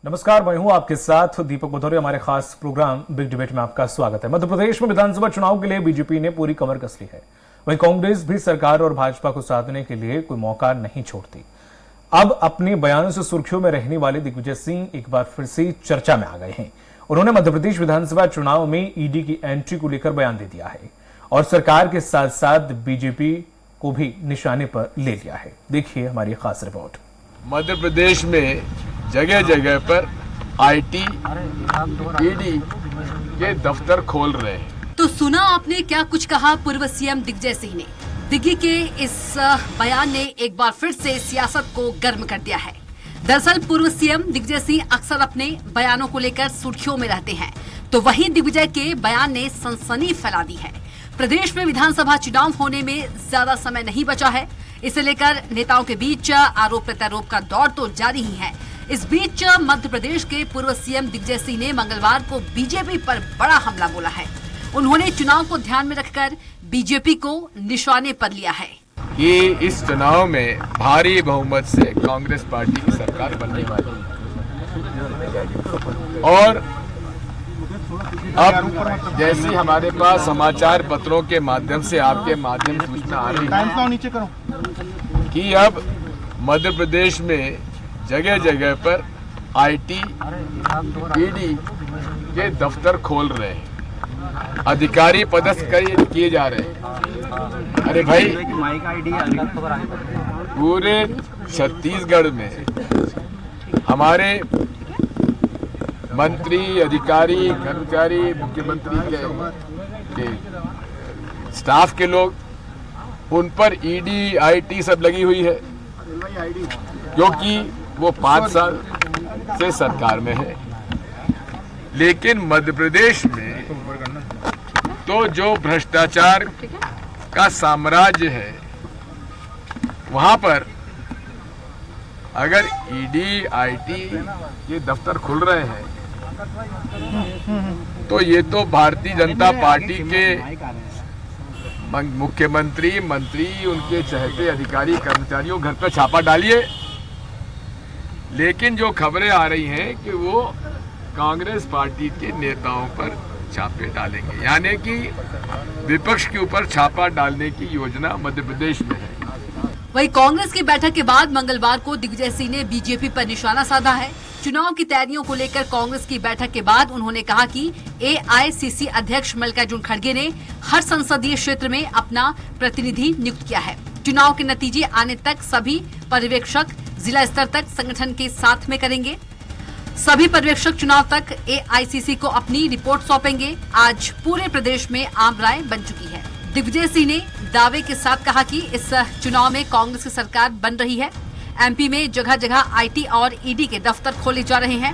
नमस्कार, मैं हूं आपके साथ दीपक भदौरिया। हमारे खास प्रोग्राम बिग डिबेट में आपका स्वागत है। मध्य प्रदेश में विधानसभा चुनाव के लिए बीजेपी ने पूरी कमर कस ली है। वहीं कांग्रेस भी सरकार और भाजपा को साधने के लिए कोई मौका नहीं छोड़ती। अब अपने बयानों से सुर्खियों में रहने वाले दिग्विजय सिंह एक बार फिर से चर्चा में आ गए हैं। उन्होंने मध्य प्रदेश विधानसभा चुनाव में ईडी की एंट्री को लेकर बयान दे दिया है और सरकार के साथ साथ बीजेपी को भी निशाने पर ले लिया है। देखिए हमारी खास रिपोर्ट। मध्य प्रदेश में जगह जगह पर आईटी, ईडी के दफ्तर खोल रहे हैं। तो सुना आपने क्या कुछ कहा पूर्व सीएम दिग्विजय सिंह ने। दिग्गी के इस बयान ने एक बार फिर से सियासत को गर्म कर दिया है। दरअसल पूर्व सीएम दिग्विजय सिंह अक्सर अपने बयानों को लेकर सुर्खियों में रहते हैं, तो वहीं दिग्विजय के बयान ने सनसनी फैला दी है। प्रदेश में विधानसभा चुनाव होने में ज्यादा समय नहीं बचा है, इसे लेकर नेताओं के बीच आरोप प्रत्यारोप का दौर तो जारी ही है। इस बीच मध्य प्रदेश के पूर्व सीएम दिग्विजय सिंह ने मंगलवार को बीजेपी पर बड़ा हमला बोला है। उन्होंने चुनाव को ध्यान में रखकर बीजेपी को निशाने पर लिया है कि इस चुनाव में भारी बहुमत से कांग्रेस पार्टी की सरकार बनने वाली है। और अब जैसी हमारे पास समाचार पत्रों के माध्यम से, आपके माध्यम से सूचना आ रही है कि अब मध्य प्रदेश में जगह जगह पर आईटी, ईडी के दफ्तर खोल रहे हैं, अधिकारी पदस्थ किए जा रहे हैं। अरे भाई, पूरे छत्तीसगढ़ में हमारे मंत्री, अधिकारी, कर्मचारी, मुख्यमंत्री के स्टाफ के लोग, उन पर ईडी, आईटी सब लगी हुई है, क्योंकि वो 5 साल से सरकार में है। लेकिन मध्य प्रदेश में तो जो भ्रष्टाचार का साम्राज्य है, वहां पर अगर ईडी, आईटी ये दफ्तर खुल रहे हैं तो ये तो भारतीय जनता पार्टी के मुख्यमंत्री, मंत्री, उनके चहेते अधिकारी, कर्मचारियों घर पर छापा डालिए। लेकिन जो खबरें आ रही हैं कि वो कांग्रेस पार्टी के नेताओं पर छापे डालेंगे, यानी कि विपक्ष के ऊपर छापा डालने की योजना मध्य प्रदेश में है। वहीं कांग्रेस की बैठक के बाद मंगलवार को दिग्विजय सिंह ने बीजेपी पर निशाना साधा है। चुनाव की तैयारियों को लेकर कांग्रेस की बैठक के बाद उन्होंने कहा कि एआईसीसी अध्यक्ष मल्लिकार्जुन खड़गे ने हर संसदीय क्षेत्र में अपना प्रतिनिधि नियुक्त किया है। चुनाव के नतीजे आने तक सभी पर्यवेक्षक जिला स्तर तक संगठन के साथ में करेंगे। सभी पर्यवेक्षक चुनाव तक एआईसीसी को अपनी रिपोर्ट सौंपेंगे। आज पूरे प्रदेश में आम राय बन चुकी है। दिग्विजय सिंह ने दावे के साथ कहा कि इस चुनाव में कांग्रेस की सरकार बन रही है। एमपी में जगह जगह आईटी और ईडी के दफ्तर खोले जा रहे हैं।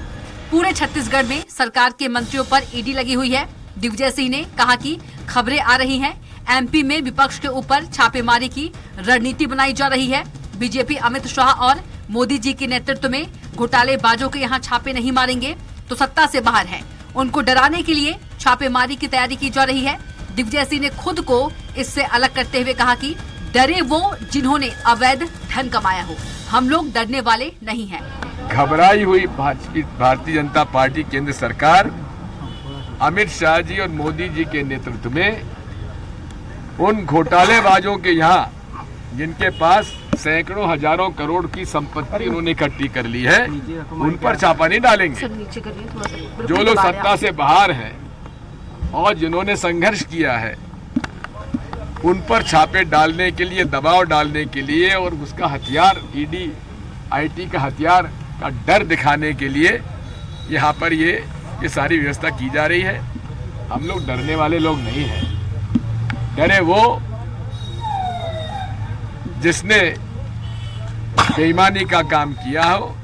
पूरे छत्तीसगढ़ में सरकार के मंत्रियों पर ईडी लगी हुई है। दिग्विजय सिंह ने कहा कि खबरें आ रही हैं, एमपी में विपक्ष के ऊपर छापेमारी की रणनीति बनाई जा रही है। बीजेपी अमित शाह और मोदी जी के नेतृत्व में घोटालेबाजों के यहाँ छापे नहीं मारेंगे तो सत्ता से बाहर है। उनको डराने के लिए छापेमारी की तैयारी की जा रही है। दिग्विजय सिंह ने खुद को इससे अलग करते हुए कहा कि डरे वो जिन्होंने अवैध धन कमाया हो, हम लोग डरने वाले नहीं हैं। घबराई हुई भारतीय जनता पार्टी केंद्र सरकार अमित शाह जी और मोदी जी के नेतृत्व में उन घोटालेबाजों के यहाँ, जिनके पास सैकड़ों हजारों करोड़ की संपत्ति उन्होंने इकट्ठी कर ली है, उन पर छापा नहीं डालेंगे। जो लोग सत्ता से बाहर हैं और जिन्होंने संघर्ष किया है, उन पर छापे डालने के लिए, दबाव डालने के लिए और उसका हथियार, ईडी, आईटी का हथियार का डर दिखाने के लिए यहाँ पर ये सारी व्यवस्था की जा रही है। हम लोग डरने वाले लोग नहीं हैं। डरे वो जिसने बेईमानी का काम किया हो,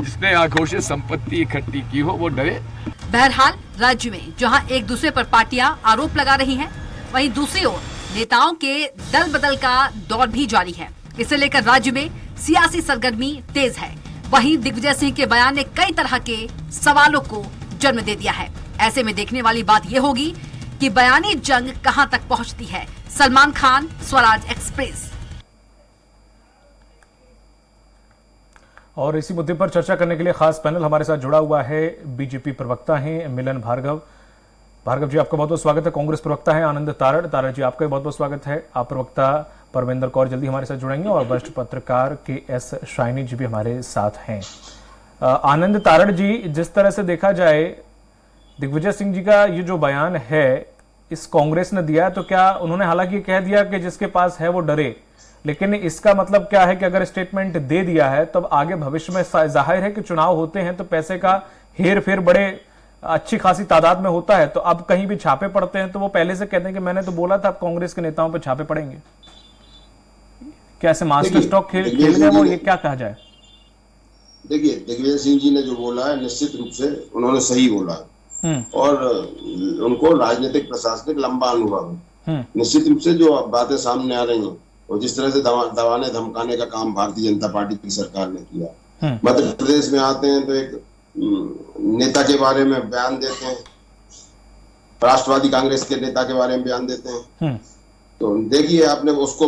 जिसने अघोषित संपत्ति इकट्ठी की हो, वो डरे। बहरहाल राज्य में जहां एक दूसरे पर पार्टियां आरोप लगा रही हैं, वहीं दूसरी ओर नेताओं के दल बदल का दौर भी जारी है। इसे लेकर राज्य में सियासी सरगर्मी तेज है। वहीं दिग्विजय सिंह के बयान ने कई तरह के सवालों को जन्म दे दिया है। ऐसे में देखने वाली बात यह होगी कि बयानी जंग कहां तक पहुंचती है। सलमान खान, स्वराज एक्सप्रेस। और इसी मुद्दे पर चर्चा करने के लिए खास पैनल हमारे साथ जुड़ा हुआ है। बीजेपी प्रवक्ता हैं मिलन भार्गव। भार्गव जी, आपका बहुत बहुत स्वागत है। कांग्रेस प्रवक्ता है आनंद तारड़ जी, आपका भी बहुत बहुत स्वागत है। आप प्रवक्ता परविंदर कौर जल्दी हमारे साथ जुड़ेंगे और वरिष्ठ पत्रकार KS शाइनी जी भी हमारे साथ हैं। आनंद तारड़ जी, जिस तरह से देखा जाए दिग्विजय सिंह जी का ये जो बयान है इस कांग्रेस ने दिया है, तो क्या उन्होंने हालांकि कह दिया कि जिसके पास है वो डरे, लेकिन इसका मतलब क्या है कि अगर स्टेटमेंट दे दिया है तब आगे भविष्य में जाहिर है कि चुनाव होते हैं तो पैसे का हेर फेर बड़े अच्छी खासी तादाद में होता है, तो अब कहीं भी छापे पड़ते हैं तो वो पहले से कहते हैं कि मैंने तो बोला था अब कांग्रेस के नेताओं पर छापे पड़ेंगे। क्या ऐसे मास्टर स्ट्रोक खेल गए वो, ये क्या कहा जाए? देखिए, दिग्विजय सिंह जी ने जो बोला है निश्चित रूप से उन्होंने सही बोला और उनको राजनीतिक प्रशासनिक लंबा अनुभव है। निश्चित रूप से जो बातें सामने आ रही हैं और जिस तरह से दबाने धमकाने का काम भारतीय जनता पार्टी की सरकार ने किया, मध्य प्रदेश में आते हैं तो एक नेता के बारे में बयान देते हैं, राष्ट्रवादी कांग्रेस के नेता के बारे में बयान देते हैं। तो देखिए, आपने उसको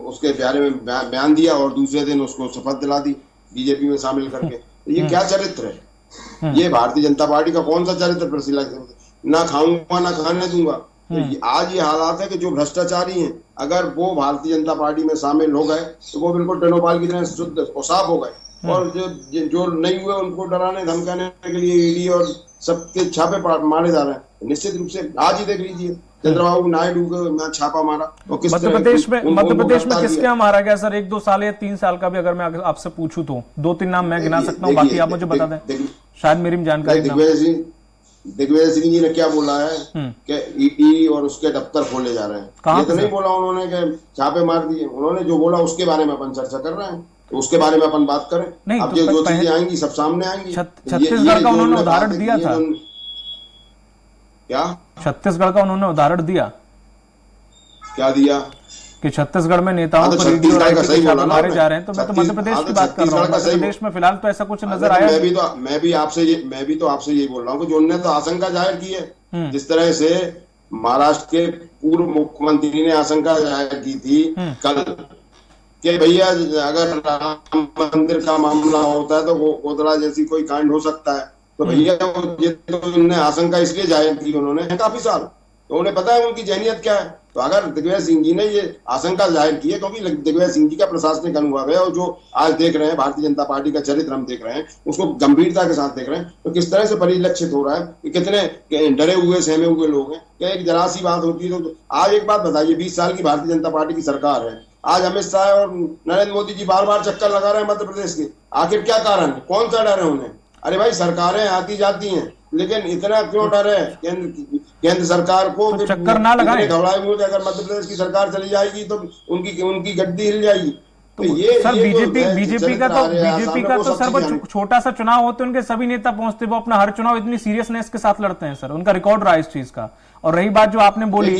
उसके बारे में बयान दिया और दूसरे दिन उसको शपथ दिला दी बीजेपी में शामिल करके। तो ये क्या चरित्र है? ये भारतीय जनता पार्टी का कौन सा चरित्र परिशीलन? ना खाऊंगा ना खाने दूंगा। तो आज ये हालात है कि जो भ्रष्टाचारी हैं अगर वो भारतीय जनता पार्टी में शामिल हो गए तो वो बिल्कुल टेनोपाल की तरह शुद्ध और साफ हो गए, और जो नहीं हुए उनको डराने धमकाने के लिए ईडी और सबके छापे मारे जा रहे हैं। निश्चित रूप से आज ही देख लीजिए चंद्रबाबू नायडू को छापा मारा और किस मध्य प्रदेश में किसके यहाँ मारा गया सर? 1-2 साल या 3 साल का भी अगर मैं आपसे पूछूं तो 2-3 नाम मैं गिना सकता हूँ, बाकी आप मुझे बता दें, शायद मेरी जानकारी। दिग्विजय सिंह जी ने क्या बोला है कि ईडी और उसके दफ्तर खोले जा रहे हैं। ये तो नहीं बोला उन्होंने कि छापे मार दिए। उन्होंने जो बोला उसके बारे में अपन चर्चा कर रहे हैं, तो उसके बारे में अपन बात करें। नहीं, अब जो चीजें आएंगी सब सामने आएंगी। छत्तीसगढ़ का उन्होंने उदाहरण दिया था। क्या छत्तीसगढ़ का उन्होंने उदाहरण दिया? क्या दिया? कि छत्तीसगढ़ में नेताओं पर ईडी और आईटी के छापे मारे जा रहे हैं। तो मैं तो मध्य प्रदेश की बात कर रहा हूँ। मध्य प्रदेश में फिलहाल तो ऐसा कुछ नजर आया। मैं भी आपसे यही बोल रहा हूँ कि जो उन्होंने तो आशंका जाहिर की है, जिस तरह से महाराष्ट्र के पूर्व मुख्यमंत्री ने आशंका जाहिर की थी कल कि भैया अगर राम मंदिर का मामला होता है तो गोधरा जैसी कोई कांड हो सकता है। तो भैया ये तो उन्होंने आशंका इसलिए जाहिर की उन्होंने काफी साल, तो उन्हें पता है उनकी जहनियत क्या है। तो अगर दिग्विजय सिंह जी ने ये आशंका जाहिर की है क्योंकि दिग्विजय सिंह जी का प्रशासनिक अनुभव है और जो आज देख रहे हैं भारतीय जनता पार्टी का चरित्र हम देख रहे हैं उसको गंभीरता के साथ देख रहे हैं, तो किस तरह से परिलक्षित हो रहा है कि कितने डरे हुए सहमे हुए लोग हैं। क्या एक जरा सी बात होती है तो आज एक बात बताइए, 20 साल की भारतीय जनता पार्टी की सरकार है, आज अमित शाह और नरेंद्र मोदी जी बार बार चक्कर लगा रहे हैं मध्य प्रदेश के, आखिर क्या कारण है? कौन सा डर है उन्हें? अरे भाई सरकारें आती जाती हैं, लेकिन इतना क्यों डर है केंद्र सरकार को? तो चक्कर ना लगाएं। घबराए हुए कि अगर मध्य प्रदेश की सरकार चली जाएगी तो उनकी गद्दी हिल जाएगी। तो ये सर बीजेपी का तो सर वो छोटा सा चुनाव होते उनके सभी नेता पहुंचते, वो अपना हर चुनाव इतनी सीरियसनेस के साथ लड़ते हैं सर, उनका रिकॉर्ड रहा इस चीज का। और रही बात जो आपने बोली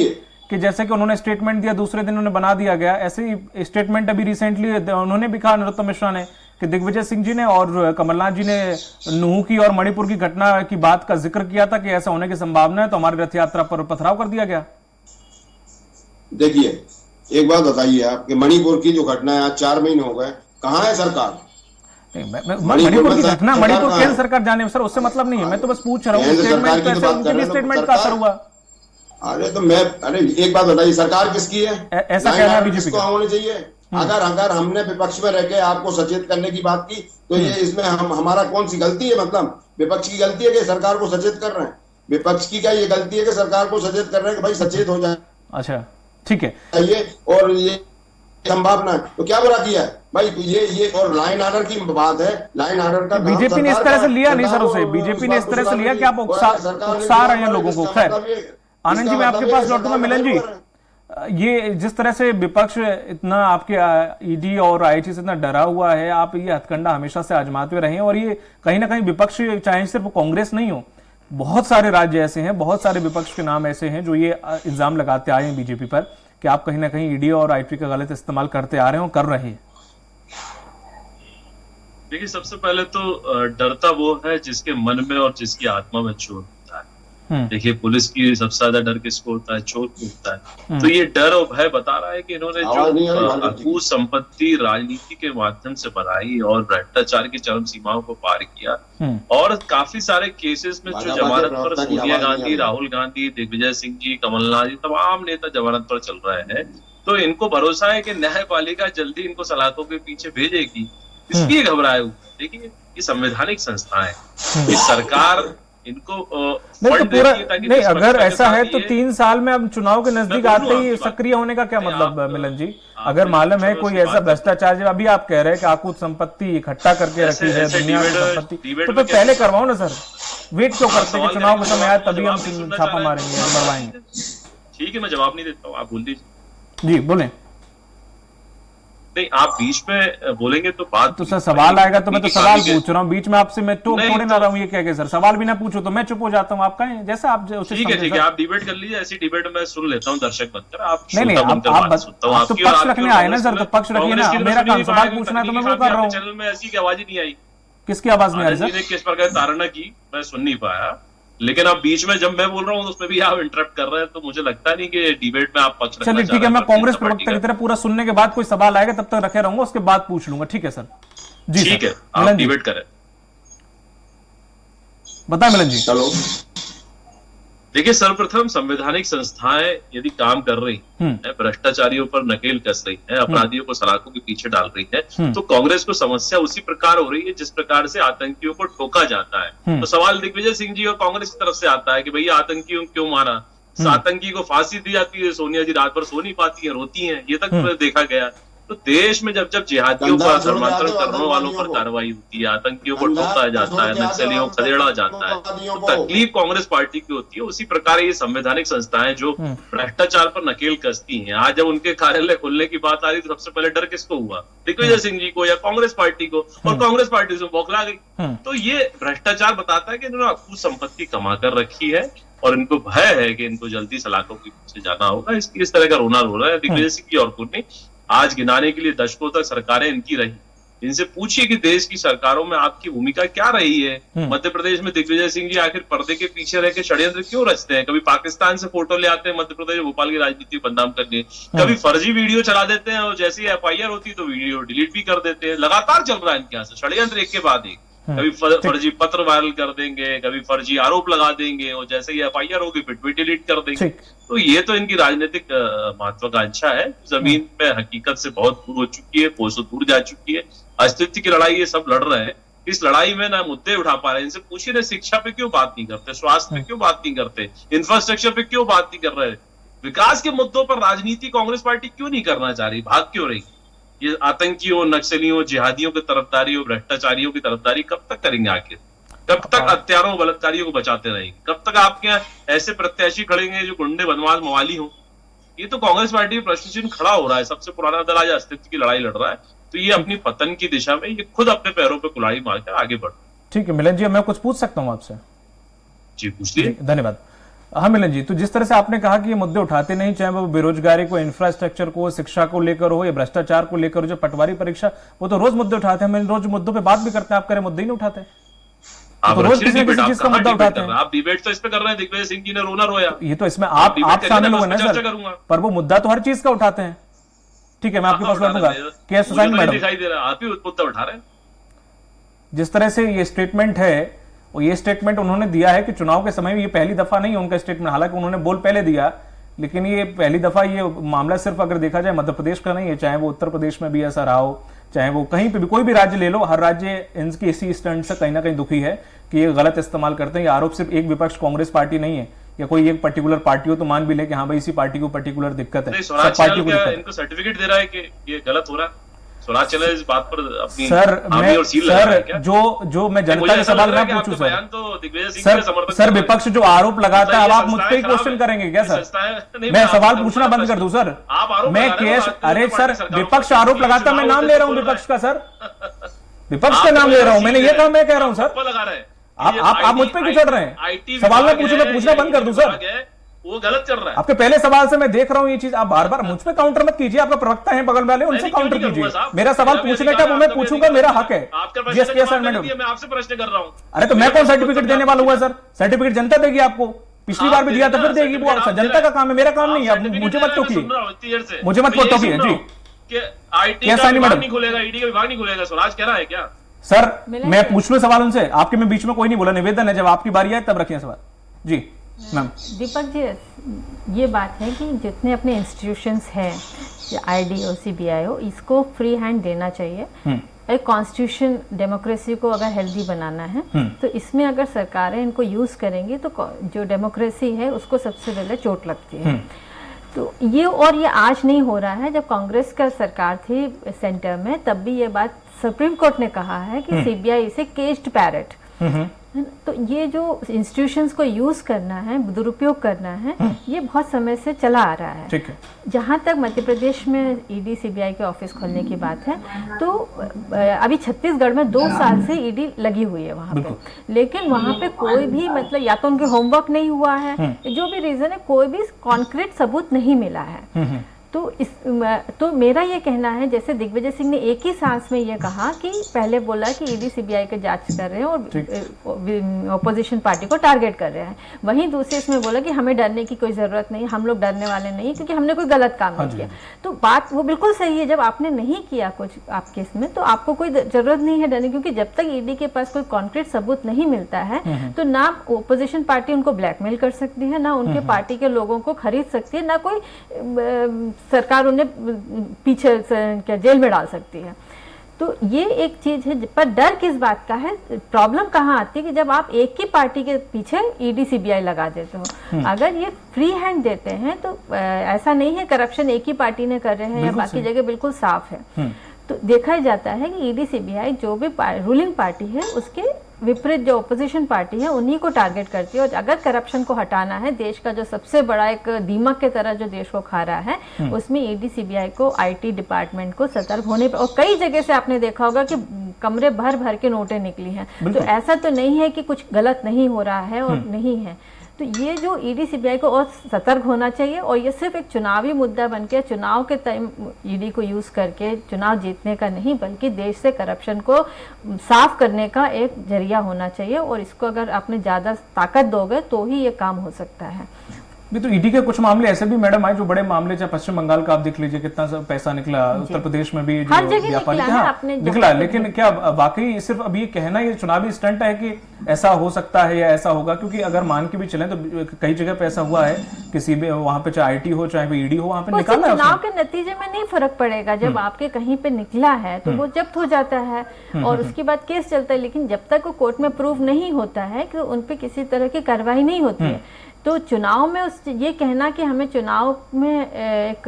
कि जैसे कि उन्होंने स्टेटमेंट दिया दूसरे दिन उन्हें बना दिया गया, ऐसे ही स्टेटमेंट अभी रिसेंटली उन्होंने भी कहा, नरोत्तम मिश्रा ने, कि दिग्विजय सिंह जी ने और कमलनाथ जी ने नूह की और मणिपुर की घटना की बात का जिक्र किया था कि ऐसा होने की संभावना है, तो हमारी रथ यात्रा पर पथराव कर दिया गया। देखिए एक बात बताइए आप कि मणिपुर की जो घटना है आज 4 महीने हो गए, कहाँ है सरकार? मणिपुर की घटना मणिपुर केंद्र सरकार जाने सर उससे मतलब नहीं है, मैं तो बस पूछ रहा हूँ स्टेटमेंट का असर हुआ। अरे एक बात बताइए, सरकार किसकी है? ऐसा कहना है बीजेपी को होनी चाहिए। अगर हमने विपक्ष में रह के आपको सचेत करने की बात की तो ये इसमें हमारा कौन सी गलती है? मतलब विपक्ष की गलती है कि सरकार को सचेत कर रहे हैं? विपक्ष की क्या ये गलती है कि सरकार को सचेत कर रहे हैं कि भाई सचेत हो जाए? अच्छा ठीक है, और ये संभावना है तो क्या बुरा किया है भाई? ये और लाइन ऑर्डर की बात है, लाइन ऑर्डर का बीजेपी ने इस तरह से लिया नहीं सर उसे, बीजेपी ने इस तरह से लिया कि आप उकसा रहे हैं लोगों को। खैर आनंद जी मैं आपके पास लौटूंगा। मिलन जी, ये जिस तरह से विपक्ष इतना आपके ईडी और आईटी से इतना डरा हुआ है, आप ये हथकंडा हमेशा से आजमाते हुए रहे हैं, और ये कहीं ना कहीं विपक्ष चाहे सिर्फ कांग्रेस नहीं हो, बहुत सारे राज्य ऐसे हैं, बहुत सारे विपक्ष के नाम ऐसे हैं जो ये इल्जाम लगाते आए हैं बीजेपी पर कि आप कहीं ना कहीं ईडी और आईटी का गलत इस्तेमाल करते आ रहे हैं और कर रहे हैं। देखिए सबसे पहले तो डरता वो है जिसके मन में और जिसकी आत्मा में चोट होता है। देखिए पुलिस की सबसे ज्यादा डर किसको होता है? चोर को होता है। तो ये डर और भय बता रहा है कि इन्होंने जो अकूत संपत्ति राजनीति के माध्यम से बनाई और भ्रष्टाचार की चरम सीमाओं को पार किया, और काफी सारे केसेस में जो जमानत पर सोनिया गांधी, राहुल गांधी, दिग्विजय सिंह जी, कमलनाथ जी, तमाम नेता जमानत पर चल रहे हैं, तो इनको भरोसा है कि न्यायपालिका जल्दी इनको सलाखों के पीछे भेजेगी, इसलिए घबराए हुए। देखिए ये संवैधानिक संस्था है, ये सरकार इनको नहीं तो पूरा नहीं, अगर ऐसा है तो 3 साल में अब चुनाव के नजदीक आते ही सक्रिय होने का क्या मतलब मिलन जी? अगर मालूम है कोई ऐसा भ्रष्टाचार, जो अभी आप कह रहे हैं कि आकूत संपत्ति इकट्ठा करके रखी है दुनिया की संपत्ति, तो फिर पहले करवाओ ना सर। वेट क्यों करते हैं कि चुनाव का समय आए तभी हम छापा मारेंगे, मरवाएंगे? ठीक है, मैं जवाब नहीं देता हूँ, आप बोल दीजिए। जी बोले। नहीं, आप बीच में बोलेंगे तो बात तो सर सवाल आएगा तो मैं तो सवाल पूछ रहा हूँ बीच में आपसे, मैं टोक थोड़े ना रहा हूँ ये कह के। सर सवाल भी ना पूछो तो मैं चुप हो जाता हूँ, आपका जैसा आप ठीक है, आप डिबेट कर लीजिए, ऐसी डिबेट में सुन लेता हूँ दर्शक बनकर। आप नहीं आप तो पक्ष रखने आए ना सर, तो पक्ष रखिए ना, मेरा काम सवाल पूछना है तो मैं वो कर रहा हूँ। चैनल में ऐसी आवाज ही नहीं आई। किसकी आवाज नहीं आ रही सर? किस प्रकार धारणा की मैं सुन नहीं पाया, लेकिन आप बीच में जब मैं बोल रहा हूँ उसमें भी आप इंटरप्ट कर रहे हैं, तो मुझे लगता नहीं कि डिबेट में आप पक्ष रखना। चलिए ठीक है, मैं कांग्रेस प्रवक्ता की तरह पूरा सुनने के बाद कोई सवाल आएगा तब तक रखे रहूंगा, उसके बाद पूछ लूंगा। ठीक है सर? जी ठीक है, आप डिबेट करें। बताएं मिलन जी। चलो देखिए, सर्वप्रथम संवैधानिक संस्थाएं यदि काम कर रही है, भ्रष्टाचारियों पर नकेल कस रही है, अपराधियों को सलाखों के पीछे डाल रही है, तो कांग्रेस को समस्या उसी प्रकार हो रही है जिस प्रकार से आतंकियों को ठोका जाता है। तो सवाल दिग्विजय सिंह जी और कांग्रेस की तरफ से आता है कि भैया आतंकियों क्यों मारा? आतंकी को फांसी दी जाती है, सोनिया जी रात भर सो नहीं पाती है, रोती है, ये तक देखा गया। तो देश में जब जब जिहादियों पर, धर्मांतरण करने वालों पर कार्रवाई होती है, आतंकियों को ठोका जाता है, नक्सलियों को खदेड़ा जाता है, तो तकलीफ कांग्रेस पार्टी की होती है। उसी प्रकार ये संवैधानिक संस्थाएं जो भ्रष्टाचार पर नकेल कसती हैं, आज जब उनके कार्यालय खुलने की बात आ रही तो सबसे पहले डर किसको हुआ? दिग्विजय सिंह जी को या कांग्रेस पार्टी को? और कांग्रेस पार्टी से बौखला गई। तो ये भ्रष्टाचार बताता है कि इन्होंने अकूत संपत्ति कमा कर रखी है और इनको भय है कि इनको जल्दी सलाखों के पीछे जाना होगा, इसलिए इस तरह का रोना रो रहा है। दिग्विजय सिंह की और कुछ नहीं, आज गिनाने के लिए दशकों तक सरकारें इनकी रही। इनसे पूछिए कि देश की सरकारों में आपकी भूमिका क्या रही है। मध्य प्रदेश में दिग्विजय सिंह जी आखिर पर्दे के पीछे रह के षड्यंत्र क्यों रचते हैं? कभी पाकिस्तान से फोटो ले आते हैं मध्य प्रदेश भोपाल की राजनीति को बदनाम करने, कभी फर्जी वीडियो चला देते हैं और जैसी एफआईआर होती है तो वीडियो डिलीट भी कर देते हैं। लगातार चल रहा है इनके यहाँ से षड्यंत्र एक के बाद एक। कभी फर्जी पत्र वायरल कर देंगे, कभी फर्जी आरोप लगा देंगे और जैसे ही एफआईआर होगी फिर भी डिलीट कर देंगे। तो ये तो इनकी राजनीतिक महत्वाकांक्षा है, जमीन पे हकीकत से बहुत दूर हो चुकी है, कोसों दूर जा चुकी है। अस्तित्व की लड़ाई ये सब लड़ रहे हैं, इस लड़ाई में ना मुद्दे उठा पा रहे हैं। इनसे पूछिए ना, शिक्षा पे क्यों बात नहीं करते, स्वास्थ्य पे क्यों बात नहीं करते, इंफ्रास्ट्रक्चर पे क्यों बात नहीं कर रहे, विकास के मुद्दों पर राजनीति कांग्रेस पार्टी क्यों नहीं करना चाह रही, भाग क्यों रही? ये आतंकियों, नक्सलियों, जिहादियों की तरफदारी और भ्रष्टाचारियों की तरफदारी कब तक करेंगे? आखिर कब तक हत्यारों बलात्कारियों को बचाते रहेंगे? कब तक आपके यहाँ ऐसे प्रत्याशी खड़ेंगे जो गुंडे, बदमाश, मवाली हो? ये तो कांग्रेस पार्टी में प्रश्न चिन्ह खड़ा हो रहा है। सबसे पुराना दल आज अस्तित्व की लड़ाई लड़ रहा है, तो ये अपनी पतन की दिशा में ये खुद अपने पैरों पे कुल्हाड़ी मारकर आगे बढ़। ठीक है मिलन जी, मैं कुछ पूछ सकता हूँ आपसे? जी पूछिए। धन्यवाद। हाँ मिलन जी, तो जिस तरह से आपने कहा कि ये मुद्दे उठाते नहीं, चाहे वो बेरोजगारी को, इंफ्रास्ट्रक्चर को, शिक्षा को लेकर हो या भ्रष्टाचार को लेकर, जो पटवारी परीक्षा, वो तो रोज मुद्दे उठाते हैं। हम रोज मुद्दों पे बात भी करते हैं, आप करें मुद्दे ही नहीं उठाते। आप रोज किसी किसी चीज का मुद्दा उठाते हैं। आप डिबेट तो इस पे कर रहे हैं, दिग्विजय सिंह जी ने रोना रोया, ये तो इसमें आप शामिल हुए ना सर, पर वो मुद्दा तो हर चीज का उठाते हैं। ठीक है, मैं आपके पास लौटूंगा। केएस हुसैन मैडम, दिखाई दे रहा है आप ही मुद्दा उठा रहे हैं। जिस तरह से ये स्टेटमेंट है, और ये स्टेटमेंट उन्होंने दिया है कि चुनाव के समय में, ये पहली दफा नहीं है उनका स्टेटमेंट, हालांकि उन्होंने बोल पहले दिया, लेकिन ये पहली दफा ये मामला सिर्फ अगर देखा जाए मध्य प्रदेश का नहीं है, चाहे वो उत्तर प्रदेश में भी ऐसा रहा हो, चाहे वो कहीं पे भी, कोई भी राज्य ले लो, हर राज्य इनकी इसी स्टैंड से कहीं ना कहीं दुखी है कि ये गलत इस्तेमाल करते हैं। ये आरोप सिर्फ एक विपक्ष कांग्रेस पार्टी नहीं है, या कोई एक पर्टिकुलर पार्टी हो तो मान भी ले कि हाँ भाई इसी पार्टी को पर्टिकुलर दिक्कत है, सब पार्टी को दिक्कत है। इनको सर्टिफिकेट दे रहा है कि ये गलत हो रहा है। स्वराज चैनल इस बात पर अपनी सर जो मैं जनता के सवाल ना पूछूं सर विपक्ष जो आरोप लगाता है, अब आप मुझ पर ही क्वेश्चन करेंगे क्या सर? मैं सवाल पूछना बंद कर दूं सर? मैं केस, अरे सर विपक्ष आरोप लगाता, मैं नाम ले रहा हूं विपक्ष का सर, विपक्ष का नाम ले रहा हूं, मैंने ये कहा, मैं कह रहा हूं सर, आप मुझ पर क्यों चढ़ रहे हैं? सवाल ना पूछो, मैं पूछना बंद कर दूं सर? वो गलत चल रहा है। आपके पहले सवाल से मैं देख रहा हूं ये चीज, आप बार बार मुझ पे काउंटर मत कीजिए, आपका प्रवक्ता है बगल वाले, उनसे काउंटर कीजिए। मेरा सवाल पूछने का वो मैं पूछूंगा, मेरा हक है। मैं आपसे प्रश्न कर रहा हूं। अरे तो मैं कौन सर्टिफिकेट देने वाला हुआ सर? सर्टिफिकेट जनता देगी आपको, पिछली बार भी दिया था, फिर देगी। वो जनता का काम है, मेरा काम नहीं है। मुझे मत टोकिए, मुझे मत टोकिए जी। आईटी का विभाग नहीं खुलेगा, ईडी का विभाग नहीं खुलेगा, स्वराज कह रहा है क्या? सर मैं पूछ लूं सवाल उनसे, आपके में बीच में कोई नहीं बोला, निवेदन है, जब आपकी बारी आए तब रखिए सवाल जी। मैम दीपक जी, ये बात है कि जितने अपने इंस्टीट्यूशंस हैं, आईडी हो, सीबीआई हो, इसको फ्री हैंड देना चाहिए। एक कॉन्स्टिट्यूशन डेमोक्रेसी को अगर हेल्दी बनाना है तो इसमें अगर सरकारें इनको यूज करेंगी तो जो डेमोक्रेसी है उसको सबसे पहले चोट लगती है। तो ये आज नहीं हो रहा है। जब कांग्रेस का सरकार थी सेंटर में, तब भी ये बात सुप्रीम कोर्ट ने कहा है कि सीबीआई इसे केज्ड पैरट। तो ये जो इंस्टीट्यूशंस को यूज करना है, दुरुपयोग करना है, ये बहुत समय से चला आ रहा है। ठीक है। जहाँ तक मध्य प्रदेश में ईडी सीबीआई के ऑफिस खोलने की बात है, तो अभी छत्तीसगढ़ में 2 साल से ईडी लगी हुई है वहाँ पे, लेकिन वहाँ पे कोई भी मतलब या तो उनके होमवर्क नहीं हुआ है, जो भी रीजन है, कोई भी कॉन्क्रीट सबूत नहीं मिला है। तो मेरा ये कहना है, जैसे दिग्विजय सिंह ने एक ही सांस में ये कहा कि पहले बोला कि ईडी सीबीआई के जांच कर रहे हैं और ऑपोजिशन पार्टी को टारगेट कर रहे हैं, वहीं दूसरे इसमें बोला कि हमें डरने की कोई जरूरत नहीं, हम लोग डरने वाले नहीं क्योंकि हमने कोई गलत काम नहीं किया। तो बात वो बिल्कुल सही है, जब आपने नहीं किया कुछ आपके इसमें तो आपको कोई जरूरत नहीं है डरने, क्योंकि जब तक ईडी के पास कोई कॉन्क्रीट सबूत नहीं मिलता है तो ना ऑपोजिशन पार्टी उनको ब्लैकमेल कर सकती है, ना उनके पार्टी के लोगों को खरीद सकती है, ना कोई सरकार उन्हें पीछे क्या जेल में डाल सकती है। तो ये एक चीज है। पर डर किस बात का है, प्रॉब्लम कहाँ आती है कि जब आप एक ही पार्टी के पीछे ईडी सीबीआई लगा देते हो। अगर ये फ्री हैंड देते हैं तो ऐसा नहीं है करप्शन एक ही पार्टी ने कर रहे हैं या बाकी जगह बिल्कुल साफ है। तो देखा जाता है कि ईडी सीबीआई जो भी रूलिंग पार्टी है उसके विपरीत जो ऑपोजिशन पार्टी है उन्हीं को टारगेट करती है। और अगर करप्शन को हटाना है, देश का जो सबसे बड़ा एक दीमक के तरह जो देश को खा रहा है, उसमें ईडी सीबीआई को, आईटी डिपार्टमेंट को सतर्क होने पर, और कई जगह से आपने देखा होगा कि कमरे भर भर के नोटें निकली हैं। तो ऐसा तो नहीं है कि कुछ गलत नहीं हो रहा है और नहीं है। तो ये जो ईडी सीबीआई को और सतर्क होना चाहिए, और ये सिर्फ एक चुनावी मुद्दा बन के चुनाव के टाइम ईडी को यूज करके चुनाव जीतने का नहीं, बल्कि देश से करप्शन को साफ करने का एक जरिया होना चाहिए। और इसको अगर आपने ज्यादा ताकत दोगे तो ही ये काम हो सकता है। तो ईडी के कुछ मामले ऐसे भी मैडम आए जो बड़े मामले, चाहे पश्चिम बंगाल का आप देख लीजिए कितना पैसा निकला, उत्तर प्रदेश में भी जो व्यापारी निकला, लेकिन क्या वाकई सिर्फ अब ये कहना ये चुनावी स्टंट है कि ऐसा हो सकता है या ऐसा होगा? क्योंकि अगर मान के भी चलें तो कई जगह पे ऐसा हुआ है, किसी भी वहां पे चाहे आईटी हो चाहे ईडी हो, वहां पे निकालना है। चुनाव के नतीजे में नहीं फर्क पड़ेगा, जब आपके कहीं पे निकला है तो वो जब्त हो जाता है और उसके बाद केस चलता है। लेकिन जब तक वो कोर्ट में प्रूव नहीं होता है कि उन पे किसी तरह की कार्रवाई नहीं होती है, तो चुनाव में ये कहना कि हमें चुनाव में एक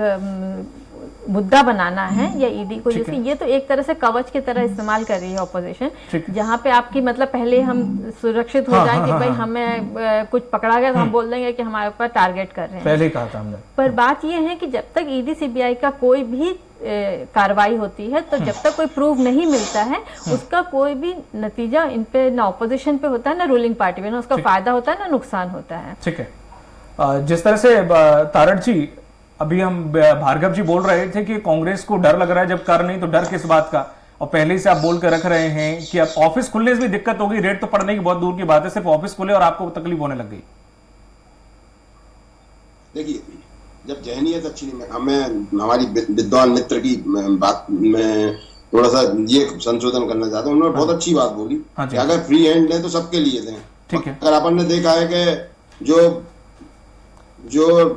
मुद्दा बनाना है या ईडी को, जैसे ये तो एक तरह से कवच की तरह इस्तेमाल कर रही है ऑपोजिशन, जहां पे आपकी मतलब पहले हम सुरक्षित हो जाए कि भाई हमें कुछ पकड़ा गया तो हम बोल देंगे कि हमारे ऊपर टारगेट कर रहे हैं, पहले ही कहा था हमने। पर बात ये है कि जब तक ईडी सीबीआई का कोई भी कार्रवाई होती है, तो जब तक कोई प्रूफ नहीं मिलता है उसका कोई भी नतीजा इन पे ना ऑपोजिशन पे होता है ना रूलिंग पार्टी पे, ना उसका फायदा होता है ना नुकसान होता है। ठीक है। जिस तरह से तारड़ जी अभी हम भार्गव जी बोल रहे थे कि कांग्रेस को डर लग रहा है, जब कर नहीं तो डर किस बात का, और पहले से आप बोल कर रख रहे हैं कि अब ऑफिस खुलने से भी दिक्कत होगी, रेट तो पड़ने की बहुत दूर की बात है, सिर्फ ऑफिस खुले और आपको तकलीफ होने लग गई। देखिए, जब जहनीत अच्छी नहीं, हमें हमारी विद्वान मित्र की बात में थोड़ा सा ये संशोधन करना चाहता हूँ। उन्होंने बहुत अच्छी बात बोली कि अगर फ्री हैंड है तो सबके लिए दें। ठीक है। अगर अपन ने देखा है कि जो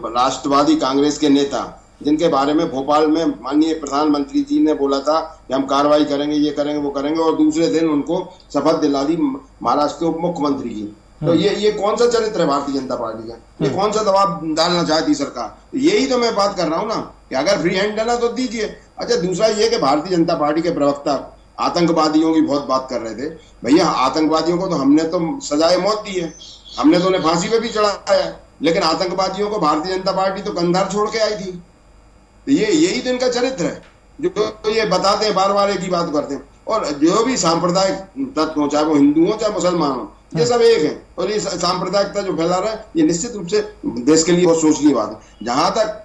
राष्ट्रवादी कांग्रेस के नेता, जिनके बारे में भोपाल में माननीय प्रधानमंत्री जी ने बोला था कि हम कार्रवाई करेंगे, ये करेंगे, वो करेंगे, और दूसरे दिन उनको शपथ दिला दी महाराष्ट्र के उप मुख्यमंत्री की, तो ये कौन सा चरित्र है भारतीय जनता पार्टी का? ये कौन सा दबाव डालना चाहती सरकार? यही तो मैं बात कर रहा हूँ ना कि अगर फ्री हैंड है तो दीजिए। अच्छा, दूसरा ये कि भारतीय जनता पार्टी के प्रवक्ता आतंकवादियों की बहुत बात कर रहे थे। भैया, आतंकवादियों को तो हमने तो सजाए मौत दी है, हमने तो उन्हें फांसी पे भी चढ़ाया है, लेकिन आतंकवादियों को भारतीय जनता पार्टी तो कंधार छोड़ के आई थी। तो यही तो इनका चरित्र है, जो ये बताते हैं, बार बार एक ही बात करते हैं। और जो भी सांप्रदायिक तत्व हो, चाहे वो हिंदू हो चाहे मुसलमान हो, ये सब एक है। और ये सांप्रदायिकता जो फैला रहा है, ये निश्चित रूप से देश के लिए बहुत सोचनीय बात है। जहां तक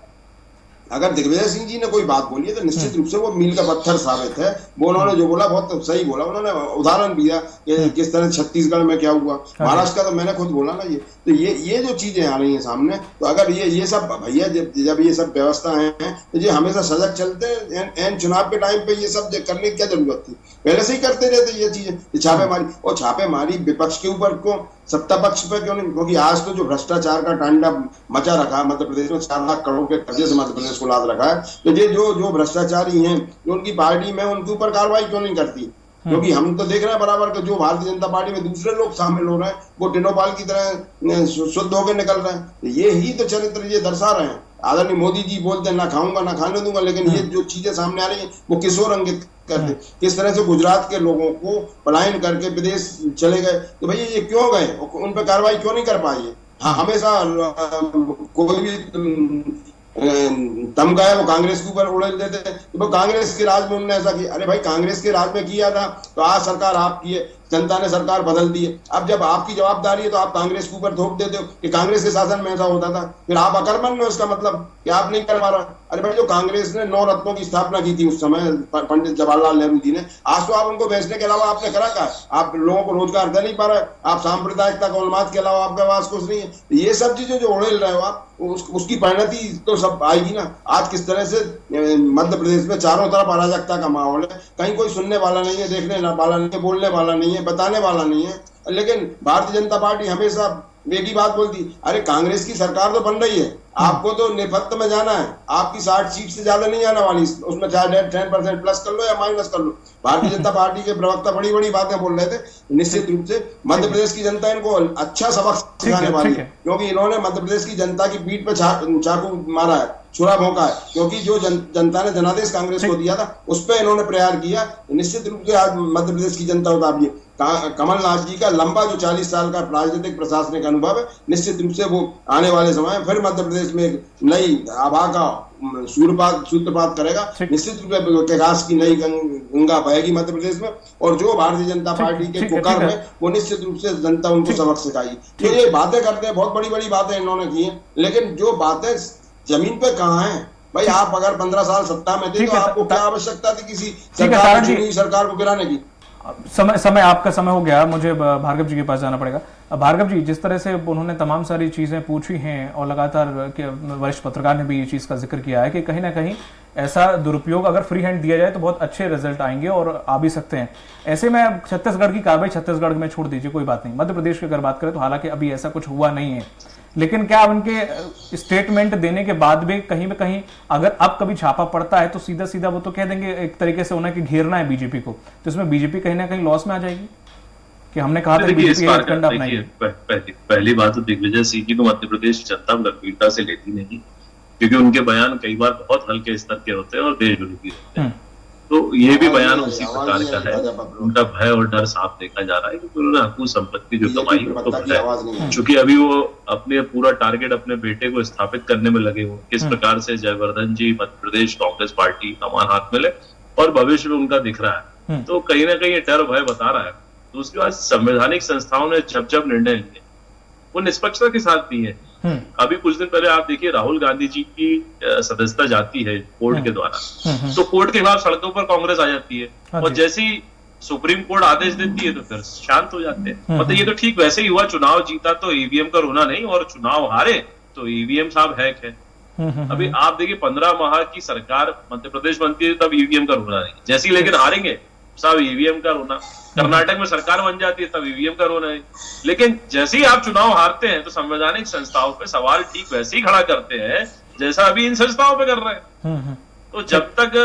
अगर दिग्विजय सिंह जी ने कोई बात बोली है तो निश्चित रूप से वो मील का पत्थर साबित है। वो उन्होंने जो बोला बहुत सही बोला, उन्होंने उदाहरण दिया कि किस तरह छत्तीसगढ़ में क्या हुआ, महाराष्ट्र का तो मैंने खुद बोला ना। तो ये जो चीजें आ रही हैं सामने, तो अगर ये सब भैया जब ये सब व्यवस्था है तो ये हमेशा सजग चलते हैं। एन चुनाव के टाइम पे ये सब करने की क्या जरूरत थी, पहले से ही करते रहते ये चीजें, छापेमारी। और छापेमारी विपक्ष के ऊपर को, सत्ता पक्ष पे क्यों नहीं? क्योंकि आज तो जो भ्रष्टाचार का तांडव मचा रखा है मध्य प्रदेश में, 4 लाख करोड़ के कर्जे से मध्य प्रदेश को लाद रखा है, तो ये जो भ्रष्टाचारी हैं जो उनकी पार्टी में, उनके ऊपर कार्रवाई क्यों नहीं करती? क्योंकि हम तो देख रहे हैं बराबर कि जो भारतीय जनता पार्टी में दूसरे लोग शामिल हो रहे हैं वो टिनोपाल की तरह शुद्ध होकर निकल रहे हैं। ये ही तो चरित्र ये दर्शा रहे हैं। आदरणीय मोदी जी बोलते हैं ना खाऊंगा ना खाने दूंगा, लेकिन ये जो चीजें सामने आ रही है वो किस ओर इंगित करते? किस तरह से गुजरात के लोगों को पलायन करके विदेश चले गए, तो भैया ये क्यों गए, उन पर कार्रवाई क्यों नहीं कर पाई? हाँ, हमेशा कोई भी दम गया वो कांग्रेस के ऊपर उड़ेल देते। तो वो कांग्रेस के राज में उन्होंने ऐसा किया, अरे भाई कांग्रेस के राज में किया था तो आज सरकार आपकी है, जनता ने सरकार बदल दी है। अब जब आपकी जवाबदारी है तो आप कांग्रेस के ऊपर थोप देते हो कि कांग्रेस के शासन में ऐसा होता था, फिर आप अकर्मण्य हो, इसका मतलब कि आप नहीं कर पा रहा। अरे भाई जो कांग्रेस ने 9 रत्नों की स्थापना की थी उस समय पंडित जवाहरलाल नेहरू जी ने, आज तो आप उनको बेचने के अलावा आपने करा क्या? आप लोगों को रोजगार दे नहीं पा रहे, आप सांप्रदायिकता का उन्माद के अलावा आपके पास कुछ नहीं है। ये सब चीजें जो उड़ेल रहे हो आप, उसकी परिणति तो सब आएगी ना। आज किस तरह से मध्य प्रदेश में चारों तरफ अराजकता का माहौल है, कहीं कोई सुनने वाला नहीं है, देखने वाला नहीं है, बोलने वाला नहीं है, बताने वाला नहीं है। लेकिन भारतीय जनता पार्टी हमेशा एक ही बात बोलती, अरे कांग्रेस की सरकार तो बन रही है, आपको तो नेपथ्य में जाना है, आपकी 60 सीट से ज्यादा नहीं आने वाली, उसमें चाहे 10% प्लस कर लो या माइनस कर लो। भारतीय जनता पार्टी के प्रवक्ता बड़ी बड़ी बातें बोल रहे थे। निश्चित रूप से मध्य प्रदेश की जनता इनको अच्छा सबक सिखाने वाली है, क्योंकि इन्होंने मध्य प्रदेश की जनता की पीठ पे चाकू मारा है, छुरा भोंका है, क्योंकि जो जनता ने जनादेश कांग्रेस को दिया था उस पर इन्होंने प्रहार किया। निश्चित रूप से आज मध्य प्रदेश की जनता उतारी है। कमलनाथ जी का लंबा जो 40 साल का राजनीतिक प्रशासनिक अनुभव है, निश्चित रूप से वो आने वाले समय में फिर मध्य प्रदेश में एक नई आभा का सूत्रपात करेगा। निश्चित रूप से विकास की नई गंगा बहेगी मध्य प्रदेश में, और जो भारतीय जनता पार्टी के कुकर्म है वो निश्चित रूप से जनता उनको सबक सिखाएगी। तो ये बातें करते हैं, बहुत बड़ी बड़ी बातें इन्होंने की हैं, लेकिन जो बातें जमीन पे कहाँ है भाई? आप अगर 15 साल सत्ता में थे तो आपको क्या आवश्यकता थी किसी सरकार को गिराने की? समय आपका समय हो गया, मुझे भार्गव जी के पास जाना पड़ेगा। भार्गव जी, जिस तरह से उन्होंने तमाम सारी चीजें पूछी हैं और लगातार वरिष्ठ पत्रकार ने भी ये चीज का जिक्र किया है कि कहीं ना कहीं ऐसा दुरुपयोग अगर फ्री हैंड दिया जाए तो बहुत अच्छे रिजल्ट आएंगे और आ भी सकते हैं। ऐसे में छत्तीसगढ़ की कार्रवाई छत्तीसगढ़ में छोड़ दीजिए, कोई बात नहीं। मध्य प्रदेश की अगर बात करें तो हालांकि अभी ऐसा कुछ हुआ नहीं है, लेकिन क्या उनके स्टेटमेंट देने के बाद भी कहीं ना कहीं अगर अब कभी छापा पड़ता है तो सीधा सीधा वो तो कह देंगे एक तरीके से उन्हें कि घेरना है बीजेपी को, तो इसमें बीजेपी कहीं ना कहीं लॉस में आ जाएगी कि हमने कहा था बीजेपी कंडा बनाई। पहली बात तो दिग्विजय सिंह जी को मध्य प्रदेश जनता गंभीरता से लेती नहीं, क्योंकि उनके बयान कई बार बहुत हल्के स्तर के होते हैं और देश विरोधी होते हैं। तो ये भी बयान उसी प्रकार का है। उनका भय और डर साफ देखा जा रहा है कि उन्होंने आपको संपत्ति जो कमाई वो तो, चूंकि अभी वो अपने पूरा टारगेट अपने बेटे को स्थापित करने में लगे हुए, किस प्रकार से जयवर्धन जी मध्य प्रदेश कांग्रेस पार्टी कमान हाथ में ले और भविष्य में उनका दिख रहा है, तो कहीं ना कहीं डर भय बता रहा है। तो उसके बाद संवैधानिक संस्थाओं ने जब निर्णय लिए वो निष्पक्षता के साथ दिए। अभी कुछ दिन पहले आप देखिए राहुल गांधी जी की सदस्यता जाती है कोर्ट के द्वारा, तो कोर्ट के खिलाफ सड़कों पर कांग्रेस आ जाती है और जैसे ही सुप्रीम कोर्ट आदेश देती है तो फिर शांत हो जाते हैं। मतलब ये तो ठीक वैसे ही हुआ, चुनाव जीता तो ईवीएम का रोना नहीं और चुनाव हारे तो ईवीएम साहब हैक है। अभी आप देखिए 15 माह की सरकार मध्य प्रदेश बनती है तब ईवीएम का रोना नहीं, जैसे ही लेकिन हारेंगे साहब ईवीएम का रोना। कर्नाटक में सरकार बन जाती है तब ईवीएम का रोना है। लेकिन जैसे ही आप चुनाव हारते हैं तो संवैधानिक संस्थाओं पे सवाल ठीक वैसे ही खड़ा करते हैं जैसा अभी इन संस्थाओं पे कर रहे हैं। तो जब तक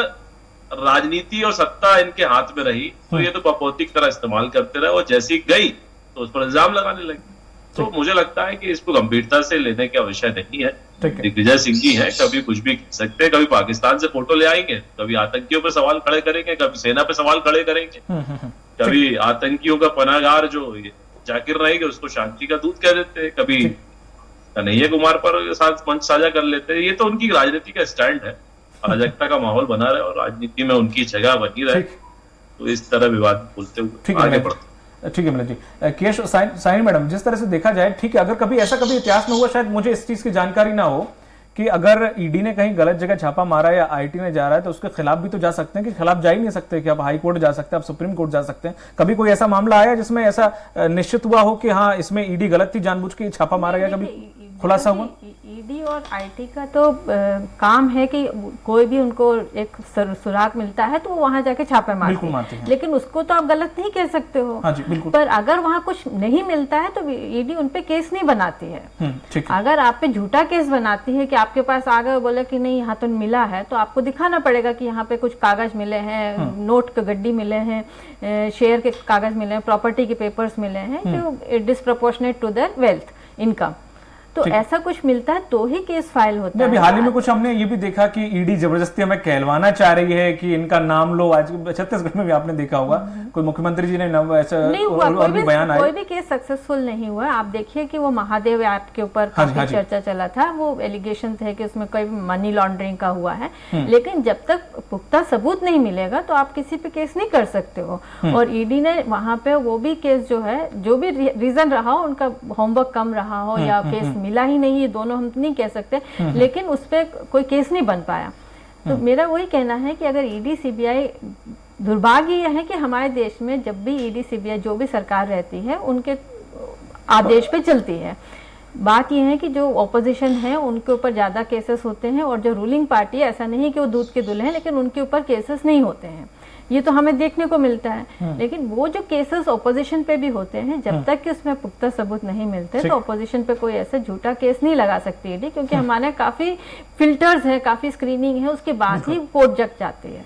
राजनीति और सत्ता इनके हाथ में रही तो ये तो पपौती की तरह इस्तेमाल करते रहे और जैसी गई तो उस पर इल्जाम लगाने लगे। तो मुझे लगता है कि इसको गंभीरता से लेने का विषय नहीं है। दिग्विजय सिंह जी हैं, कभी कुछ भी कह सकते हैं, कभी पाकिस्तान से फोटो ले आएंगे, कभी आतंकियों पे सवाल खड़े करेंगे, कभी सेना पे सवाल खड़े करेंगे, कभी आतंकियों का पनाहगार जो जाकिर रहेंगे उसको शांति का दूत कह देते हैं, कभी कन्हैया कुमार पर साथ मंच साझा कर लेते हैं। ये तो उनकी राजनीति का स्टैंड है, अराजकता का माहौल बना रहे और राजनीति में उनकी जगह बनी रहे, तो इस तरह विवाद बोलते हुए आगे बढ़ते। ठीक है मिलन जी। केश साइन मैडम, जिस तरह से देखा जाए, ठीक है, अगर कभी ऐसा कभी इतिहास में हुआ, शायद मुझे इस चीज की जानकारी ना हो कि अगर ईडी ने कहीं गलत जगह छापा मारा या आईटी ने जा रहा है तो उसके खिलाफ भी तो जा सकते हैं, कि खिलाफ जा ही नहीं सकते कि आप हाई कोर्ट जा सकते हैं, आप सुप्रीम कोर्ट जा सकते हैं। कभी कोई ऐसा मामला आया जिसमें ऐसा निश्चित हुआ हो कि हाँ इसमें ईडी गलत थी, जानबूझ के छापा मारा गया, कभी खुलासा हुआ? ईडी और आईटी का तो काम है कि कोई भी उनको एक सुराग मिलता है तो वो वहां जाके छापे मारते हैं, लेकिन उसको तो आप गलत नहीं कह सकते हो। हाँ जी, बिल्कुल। पर अगर वहां कुछ नहीं मिलता है तो ईडी उनपे केस नहीं बनाती है। अगर आप पे झूठा केस बनाती है कि आपके पास आ गए बोले कि नहीं यहाँ तो मिला है, तो आपको दिखाना पड़ेगा कि यहाँ पे कुछ कागज मिले हैं, नोट के गड्डी मिले हैं, शेयर के कागज मिले हैं, प्रॉपर्टी के पेपर्स मिले हैं जो disproportionate to their wealth income, तो ऐसा कुछ मिलता है तो ही केस फाइल होता है। अभी हाल ही में कुछ हमने ये भी देखा कि ईडी जबरदस्ती हमें कहलवाना चाह रही है कि इनका नाम लो। आज छत्तीसगढ़ में भी आपने देखा होगा, कोई मुख्यमंत्री जी ने ऐसा नहीं हुआ, और भी बयान आया, कोई भी केस सक्सेसफुल नहीं हुआ। आप देखिए कि वो महादेव ऐप के ऊपर काफी चर्चा चला था, वो एलिगेशन थे कि उसमें कोई मनी लॉन्ड्रिंग का हुआ है, लेकिन जब तक पुख्ता सबूत नहीं मिलेगा तो आप किसी पे केस नहीं कर सकते हो। और ईडी ने वहां पे वो भी केस जो है, जो भी रीजन रहा हो, उनका होमवर्क कम रहा हो या केस मिला ही नहीं, ये दोनों हम नहीं कह सकते, लेकिन उस पर कोई केस नहीं बन पाया। तो मेरा वही कहना है कि अगर ईडी सीबीआई, दुर्भाग्य यह है कि हमारे देश में जब भी ईडी सीबीआई जो भी सरकार रहती है उनके आदेश पे चलती है। बात यह है कि जो ऑपोजिशन है उनके ऊपर ज्यादा केसेस होते हैं, और जो रूलिंग पार्टी है, ऐसा नहीं कि वो दूध के दूल्हे हैं, लेकिन उनके ऊपर केसेस नहीं होते हैं, ये तो हमें देखने को मिलता है। लेकिन वो जो केसेस ऑपोजिशन पे भी होते हैं, जब तक कि उसमें पुख्ता सबूत नहीं मिलते तो ऑपोजिशन पे कोई ऐसा झूठा केस नहीं लगा सकती ईडी, क्योंकि हमारे काफी फिल्टर्स है, काफी स्क्रीनिंग है, उसके बाद ही कोर्ट जग जाती है।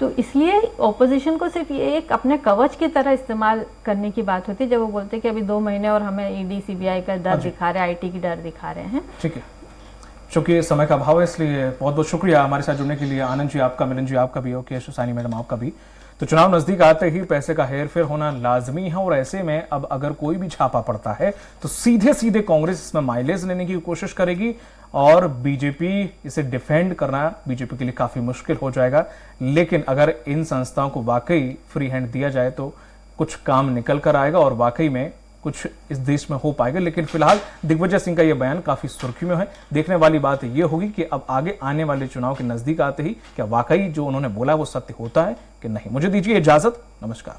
तो इसलिए ऑपोजिशन को सिर्फ ये एक अपने कवच की तरह इस्तेमाल करने की बात होती है, जब वो बोलते हैं कि अभी 2 महीने और हमें ईडी सीबीआई का डर दिखा रहे हैं, आईटी की डर दिखा रहे हैं। ठीक है, चूंकि समय का अभाव है इसलिए बहुत बहुत शुक्रिया हमारे साथ जुड़ने के लिए। आनंद जी आपका, मिलन जी आपका भी, ओके सुसानी मैडम आपका भी। तो चुनाव नजदीक आते ही पैसे का हेरफेर होना लाजमी है, और ऐसे में अब अगर कोई भी छापा पड़ता है तो सीधे सीधे कांग्रेस इसमें माइलेज लेने की कोशिश करेगी, और बीजेपी इसे डिफेंड करना बीजेपी के लिए काफी मुश्किल हो जाएगा। लेकिन अगर इन संस्थाओं को वाकई फ्री हैंड दिया जाए तो कुछ काम निकल कर आएगा और वाकई में कुछ इस देश में हो पाएगा। लेकिन फिलहाल दिग्विजय सिंह का यह बयान काफी सुर्खी में है। देखने वाली बात यह होगी कि अब आगे आने वाले चुनाव के नजदीक आते ही क्या वाकई जो उन्होंने बोला वो सत्य होता है कि नहीं। मुझे दीजिए इजाजत, नमस्कार।